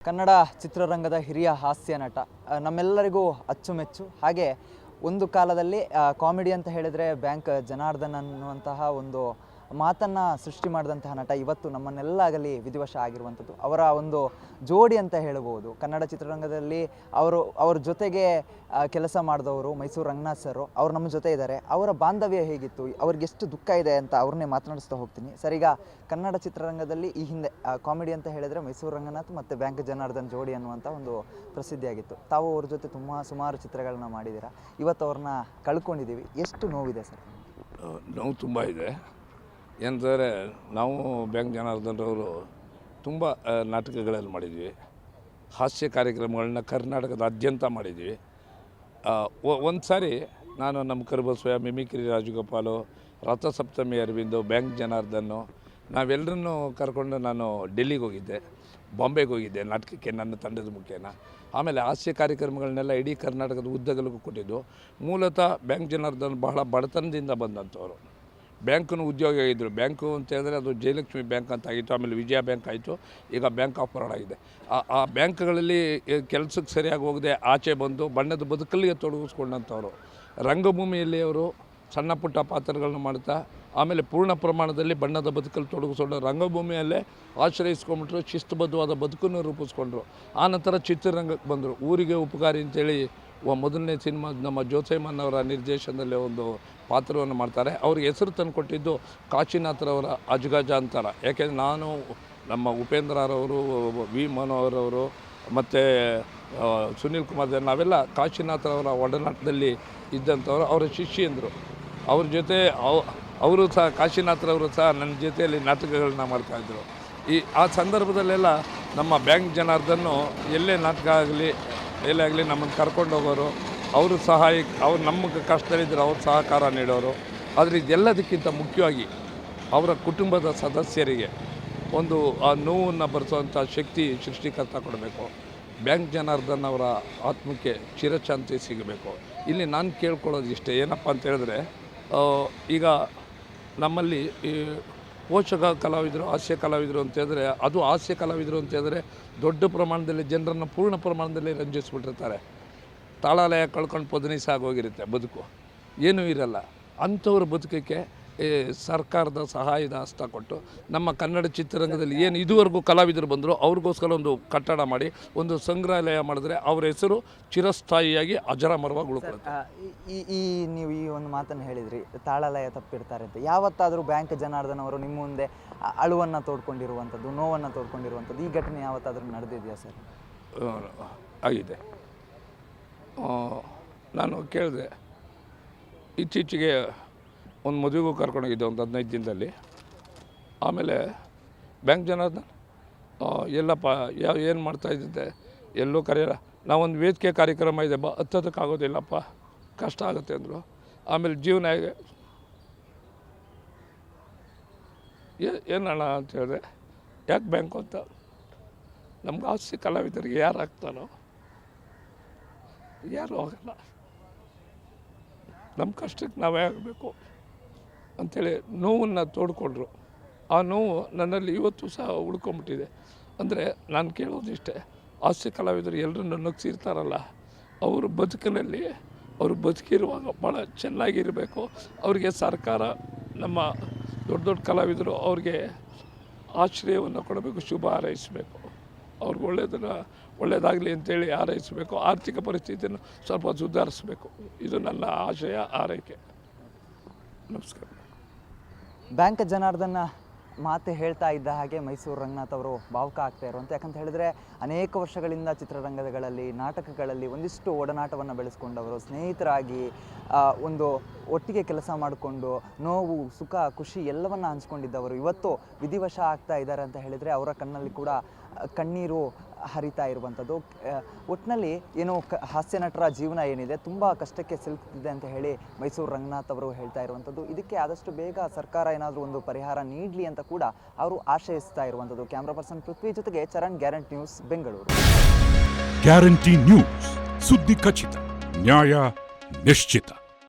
ಕನ್ನಡ ಚಿತ್ರರಂಗದ ಹಿರಿಯ ಹಾಸ್ಯ ನಟ, ನಮ್ಮೆಲ್ಲರಿಗೂ ಅಚ್ಚುಮೆಚ್ಚು. ಹಾಗೆ ಒಂದು ಕಾಲದಲ್ಲಿ ಕಾಮಿಡಿ ಅಂತ ಹೇಳಿದರೆ ಬ್ಯಾಂಕ್ ಜನಾರ್ದನ್ ಅನ್ನುವಂತಹ ಒಂದು ಮಾತನ್ನು ಸೃಷ್ಟಿ ಮಾಡಿದಂತಹ ನಟ ಇವತ್ತು ನಮ್ಮನ್ನೆಲ್ಲಾಗಲಿ ವಿಧಿವಶ ಆಗಿರುವಂಥದ್ದು. ಅವರ ಒಂದು ಜೋಡಿ ಅಂತ ಹೇಳ್ಬೋದು. ಕನ್ನಡ ಚಿತ್ರರಂಗದಲ್ಲಿ ಅವ್ರ ಜೊತೆಗೆ ಕೆಲಸ ಮಾಡಿದವರು ಮೈಸೂರು ರಂಗನಾಥ್ ಸರ್, ಅವ್ರು ನಮ್ಮ ಜೊತೆ ಇದ್ದಾರೆ. ಅವರ ಬಾಂಧವ್ಯ ಹೇಗಿತ್ತು, ಅವ್ರಿಗೆ ಎಷ್ಟು ದುಃಖ ಇದೆ ಅಂತ ಅವ್ರನ್ನೇ ಮಾತನಾಡಿಸ್ತಾ ಹೋಗ್ತೀನಿ. ಸರ್, ಈಗ ಕನ್ನಡ ಚಿತ್ರರಂಗದಲ್ಲಿ ಈ ಹಿಂದೆ ಕಾಮಿಡಿ ಅಂತ ಹೇಳಿದರೆ ಮೈಸೂರು ರಂಗನಾಥ್ ಮತ್ತು ಬ್ಯಾಂಕ್ ಜನಾರ್ದನ್ ಜೋಡಿ ಅನ್ನುವಂಥ ಒಂದು ಪ್ರಸಿದ್ಧಿಯಾಗಿತ್ತು. ತಾವು ಅವ್ರ ಜೊತೆ ಸುಮಾರು ಚಿತ್ರಗಳನ್ನ ಮಾಡಿದ್ದೀರಾ. ಇವತ್ತು ಅವ್ರನ್ನ ಕಳ್ಕೊಂಡಿದ್ದೀವಿ. ಎಷ್ಟು ನೋವಿದೆ ಸರ್? ನೋವು ತುಂಬ ಇದೆ. ಏನಂದರೆ ನಾವು ಬ್ಯಾಂಕ್ ಜನಾರ್ದನ್ರವರು ತುಂಬ ನಾಟಕಗಳಲ್ಲಿ ಮಾಡಿದ್ವಿ, ಹಾಸ್ಯ ಕಾರ್ಯಕ್ರಮಗಳನ್ನ ಕರ್ನಾಟಕದಾದ್ಯಂತ ಮಾಡಿದ್ವಿ. ಒಂದು ಸಾರಿ ನಾನು ನಮ್ಮ ಕರಿಬಸವಯ್ಯ, ಮಿಮಿಕ್ರಿ ರಾಜಗೋಪಾಲು, ರಥಸಪ್ತಮಿ ಅರವಿಂದು, ಬ್ಯಾಂಕ್ ಜನಾರ್ದನ್ನು ನಾವೆಲ್ಲರನ್ನೂ ಕರ್ಕೊಂಡು ನಾನು ಡೆಲ್ಲಿಗೆ ಹೋಗಿದ್ದೆ, ಬಾಂಬೆಗೆ ಹೋಗಿದ್ದೆ ನಾಟಕಕ್ಕೆ ನನ್ನ ತಂಡದ ಮುಖೇನ. ಆಮೇಲೆ ಹಾಸ್ಯ ಕಾರ್ಯಕ್ರಮಗಳನ್ನೆಲ್ಲ ಇಡೀ ಕರ್ನಾಟಕದ ಉದ್ದಗಲಿಗೂ ಕೊಟ್ಟಿದ್ದು. ಮೂಲತಃ ಬ್ಯಾಂಕ್ ಜನಾರ್ದನ್ ಬಹಳ ಬಡತನದಿಂದ ಬಂದಂಥವ್ರು. ಬ್ಯಾಂಕ್ನ ಉದ್ಯೋಗ ಇದ್ದರು. ಬ್ಯಾಂಕು ಅಂತ ಹೇಳಿದ್ರೆ ಅದು ಜಯಲಕ್ಷ್ಮಿ ಬ್ಯಾಂಕ್ ಅಂತ ಆಗಿತ್ತು, ಆಮೇಲೆ ವಿಜಯ ಬ್ಯಾಂಕ್ ಆಯಿತು, ಈಗ ಬ್ಯಾಂಕ್ ಆಫ್ ಬರೋಡ ಆಗಿದೆ. ಆ ಬ್ಯಾಂಕ್ಗಳಲ್ಲಿ ಕೆಲಸಕ್ಕೆ ಸರಿಯಾಗಿ ಹೋಗದೆ ಆಚೆ ಬಂದು ಬಣ್ಣದ ಬದುಕಲ್ಲಿಗೆ ತೊಡಗಿಸ್ಕೊಂಡಂಥವ್ರು. ರಂಗಭೂಮಿಯಲ್ಲಿ ಅವರು ಸಣ್ಣ ಪುಟ್ಟ ಪಾತ್ರಗಳನ್ನ ಮಾಡ್ತಾ ಆಮೇಲೆ ಪೂರ್ಣ ಪ್ರಮಾಣದಲ್ಲಿ ಬಣ್ಣದ ಬದುಕಲ್ಲಿ ತೊಡಗಿಸ್ಕೊಂಡು ರಂಗಭೂಮಿಯಲ್ಲೇ ಆಶ್ರಯಿಸ್ಕೊಂಡ್ಬಿಟ್ರು. ಶಿಸ್ತುಬದ್ಧವಾದ ಬದುಕನ್ನು ರೂಪಿಸ್ಕೊಂಡ್ರು. ಆನಂತರ ಚಿತ್ರರಂಗಕ್ಕೆ ಬಂದರು. ಊರಿಗೆ ಉಪಕಾರಿ ಅಂತೇಳಿ ಮೊದಲನೇ ಸಿನಿಮಾ ನಮ್ಮ ಜೋಸೈಮನ್ ಅವರ ನಿರ್ದೇಶನದಲ್ಲಿ ಒಂದು ಪಾತ್ರವನ್ನು ಮಾಡ್ತಾರೆ. ಅವ್ರಿಗೆ ಹೆಸರು ತಂದು ಕೊಟ್ಟಿದ್ದು ಕಾಶಿನಾಥರವರ ಅಜ್ಗಜ ಅಂತಾರ. ಯಾಕೆಂದರೆ ನಾನು ನಮ್ಮ ಉಪೇಂದ್ರರವರು, ವಿ ಮನೋಹರವರು ಮತ್ತು ಸುನೀಲ್ ಕುಮಾರ್ ನಾವೆಲ್ಲ ಕಾಶಿನಾಥರವರ ಒಡನಾಟದಲ್ಲಿ ಇದ್ದಂಥವ್ರು. ಅವರ ಶಿಷ್ಯಂದರು. ಅವ್ರ ಜೊತೆ ಅವರು ಸಹ ಕಾಶಿನಾಥರವರು ಸಹ ನನ್ನ ಜೊತೆಯಲ್ಲಿ ನಾಟಕಗಳನ್ನ ಮಾಡ್ತಾಯಿದ್ರು. ಆ ಸಂದರ್ಭದಲ್ಲೆಲ್ಲ ನಮ್ಮ ಬ್ಯಾಂಕ್ ಜನಾರ್ದನ್ನು ಎಲ್ಲೇ ನಾಟಕ ಆಗಲಿ ಎಲ್ಲೇ ಆಗಲಿ ನಮ್ಮನ್ನು ಕರ್ಕೊಂಡು ಹೋಗೋರು. ಅವರು ಅವ್ರು ನಮ್ಮ ಕಷ್ಟದಲ್ಲಿದ್ದರು, ಅವ್ರು ಸಹಕಾರ ನೀಡೋರು. ಆದರೆ ಇದೆಲ್ಲದಕ್ಕಿಂತ ಮುಖ್ಯವಾಗಿ ಅವರ ಕುಟುಂಬದ ಸದಸ್ಯರಿಗೆ ಒಂದು ಆ ನೋವನ್ನು ಭರಿಸುವಂಥ ಶಕ್ತಿ ಸೃಷ್ಟಿಕರ್ತ ಕೊಡಬೇಕು. ಬ್ಯಾಂಕ್ ಜನಾರ್ದನ್ ಅವರ ಆತ್ಮಕ್ಕೆ ಚಿರಶಾಂತಿ ಸಿಗಬೇಕು. ಇಲ್ಲಿ ನಾನು ಕೇಳ್ಕೊಳ್ಳೋದು ಇಷ್ಟೇ, ಏನಪ್ಪ ಅಂತ ಹೇಳಿದ್ರೆ, ಈಗ ನಮ್ಮಲ್ಲಿ ಈ ಪೋಷಕ ಕಲಾವಿದರು, ಹಾಸ್ಯ ಕಲಾವಿದರು ಅಂತ ಹೇಳಿದ್ರೆ, ಅದು ಹಾಸ್ಯ ಕಲಾವಿದರು ಅಂತ ಹೇಳಿದ್ರೆ ದೊಡ್ಡ ಪ್ರಮಾಣದಲ್ಲಿ ಜನರನ್ನು ಪೂರ್ಣ ಪ್ರಮಾಣದಲ್ಲಿ ರಂಜಿಸ್ಬಿಟ್ಟಿರ್ತಾರೆ. ತಾಳಾಲಯ ಕಳ್ಕೊಂಡು ಪೊದನಿಸಾಗೋಗಿರುತ್ತೆ ಬದುಕು, ಏನೂ ಇರಲ್ಲ. ಅಂಥವ್ರ ಬದುಕಕ್ಕೆ ಸರ್ಕಾರದ ಸಹಾಯದ ಹಸ್ತ ಕೊಟ್ಟು ನಮ್ಮ ಕನ್ನಡ ಚಿತ್ರರಂಗದಲ್ಲಿ ಏನು ಇದುವರೆಗೂ ಕಲಾವಿದರು ಬಂದರು ಅವ್ರಿಗೋಸ್ಕರ ಒಂದು ಕಟ್ಟಡ ಮಾಡಿ ಒಂದು ಸಂಗ್ರಹಾಲಯ ಮಾಡಿದ್ರೆ ಅವ್ರ ಹೆಸರು ಚಿರಸ್ಥಾಯಿಯಾಗಿ ಅಜರಾಮರವಾಗಿ ಉಳ್ಕೊಳ್ಳುತ್ತೆ. ನೀವು ಈ ಒಂದು ಮಾತನ್ನು ಹೇಳಿದ್ರಿ, ತಾಳಾಲಯ ತಪ್ಪಿರ್ತಾರೆ ಅಂತ. ಯಾವತ್ತಾದರೂ ಬ್ಯಾಂಕ್ ಜನಾರ್ದನ್ ಅವರು ನಿಮ್ಮ ಮುಂದೆ ಅಳುವನ್ನು ತೋಡ್ಕೊಂಡಿರುವಂಥದ್ದು, ನೋವನ್ನು ತೋಡ್ಕೊಂಡಿರುವಂಥದ್ದು ಈ ಘಟನೆ ಯಾವತ್ತಾದರೂ ನಡೆದಿದೆಯಾ ಸರ್? ಆಗಿದೆ. ನಾನು ಕೇಳಿದೆ, ಇತ್ತೀಚೆಗೆ ಒಂದು ಮದುವೆಗೂ ಕರ್ಕೊಂಡೋಗಿದ್ದೆ ಒಂದು 15 ದಿನದಲ್ಲಿ. ಆಮೇಲೆ ಬ್ಯಾಂಕ್ ಜನಾರ್ದನ್ ಎಲ್ಲಪ್ಪ ಏನು ಮಾಡ್ತಾಯಿದ್ದೆ, ಎಲ್ಲೂ ಕರೆಯಲ್ಲ, ನಾವೊಂದು ವೇದಿಕೆ ಕಾರ್ಯಕ್ರಮ ಇದೆ, ಹತ್ತೋದಕ್ಕಾಗೋದಿಲ್ಲಪ್ಪ, ಕಷ್ಟ ಆಗುತ್ತೆ ಅಂದರು. ಆಮೇಲೆ ಜೀವನ ಹೇಗೆ ಏನಣ್ಣ ಅಂತ ಹೇಳಿದೆ. ಯಾಕೆ ಬ್ಯಾಂಕು ಅಂತ, ನಮ್ಗೆ ಹಾಸ್ಯ ಕಲಾವಿದರಿಗೆ ಯಾರು ಆಗ್ತಾನೋ ಯಾರೂ ಆಗಲ್ಲ, ನಮ್ಮ ಕಷ್ಟಕ್ಕೆ ನಾವೇ ಆಗಬೇಕು ಅಂಥೇಳಿ ನೋವನ್ನು ತೋಡ್ಕೊಂಡ್ರು. ಆ ನೋವು ನನ್ನಲ್ಲಿ ಇವತ್ತು ಸಹ ಉಳ್ಕೊಂಬಿಟ್ಟಿದೆ. ಅಂದರೆ ನಾನು ಕೇಳೋದಿಷ್ಟೇ, ಹಾಸ್ಯ ಕಲಾವಿದರು ಎಲ್ಲರನ್ನು ನಗಿಸಿರ್ತಾರಲ್ಲ, ಅವರು ಬದುಕಿನಲ್ಲಿ ಅವರು ಬದುಕಿರುವಾಗ ಭಾಳ ಚೆನ್ನಾಗಿರಬೇಕು. ಅವರಿಗೆ ಸರ್ಕಾರ, ನಮ್ಮ ದೊಡ್ಡ ದೊಡ್ಡ ಕಲಾವಿದರು ಅವ್ರಿಗೆ ಆಶ್ರಯವನ್ನು ಕೊಡಬೇಕು, ಶುಭ ಹಾರೈಸಬೇಕು, ಅವ್ರಿಗೆ ಒಳ್ಳೆಯದಾಗಲಿ ಅಂತೇಳಿ ಹಾರೈಸಬೇಕು. ಆರ್ಥಿಕ ಪರಿಸ್ಥಿತಿಯನ್ನು ಸ್ವಲ್ಪ ಸುಧಾರಿಸಬೇಕು. ಇದು ನನ್ನ ಆಶಯ, ಆರೈಕೆ. ನಮಸ್ಕಾರ. ಬ್ಯಾಂಕ್ ಜನಾರ್ದನ್ ಮಾತೆ ಹೇಳ್ತಾ ಇದ್ದ ಹಾಗೆ ಮೈಸೂರು ರಂಗನಾಥ್ ಅವರು ಭಾವುಕ ಆಗ್ತಾ ಇರುವಂತೆ. ಯಾಕಂತ ಹೇಳಿದರೆ ಅನೇಕ ವರ್ಷಗಳಿಂದ ಚಿತ್ರರಂಗಗಳಲ್ಲಿ, ನಾಟಕಗಳಲ್ಲಿ ಒಂದಿಷ್ಟು ಒಡನಾಟವನ್ನು ಬೆಳೆಸ್ಕೊಂಡವರು, ಸ್ನೇಹಿತರಾಗಿ ಒಂದು ಒಟ್ಟಿಗೆ ಕೆಲಸ ಮಾಡಿಕೊಂಡು ನೋವು, ಸುಖ, ಖುಷಿ ಎಲ್ಲವನ್ನು ಹಂಚ್ಕೊಂಡಿದ್ದವರು ಇವತ್ತು ವಿಧಿವಶ ಆಗ್ತಾ ಇದ್ದಾರೆ ಅಂತ ಹೇಳಿದರೆ ಅವರ ಕಣ್ಣಲ್ಲಿ ಕೂಡ ಕಣ್ಣೀರು ಹರಿತಾ ಇರುವಂಥದ್ದು. ಒಟ್ಟಿನಲ್ಲಿ ಏನು ಹಾಸ್ಯ ನಟರ ಜೀವನ ಏನಿದೆ ತುಂಬ ಕಷ್ಟಕ್ಕೆ ಸಿಲುಕ್ತಿದೆ ಅಂತ ಹೇಳಿ ಮೈಸೂರು ರಂಗನಾಥ್ ಅವರು ಹೇಳ್ತಾ ಇರುವಂಥದ್ದು. ಇದಕ್ಕೆ ಆದಷ್ಟು ಬೇಗ ಸರ್ಕಾರ ಏನಾದರೂ ಒಂದು ಪರಿಹಾರ ನೀಡಲಿ ಅಂತ ಕೂಡ ಅವರು ಆಶಯಿಸ್ತಾ ಇರುವಂಥದ್ದು. ಕ್ಯಾಮ್ರಾ ಪರ್ಸನ್ ಪೃಥ್ವಿ ಜೊತೆಗೆ Charan, guarantee news, Bengaluru. Guarantee news, ಸುದ್ದಿ ಖಚಿತ, ನ್ಯಾಯ ನಿಶ್ಚಿತ.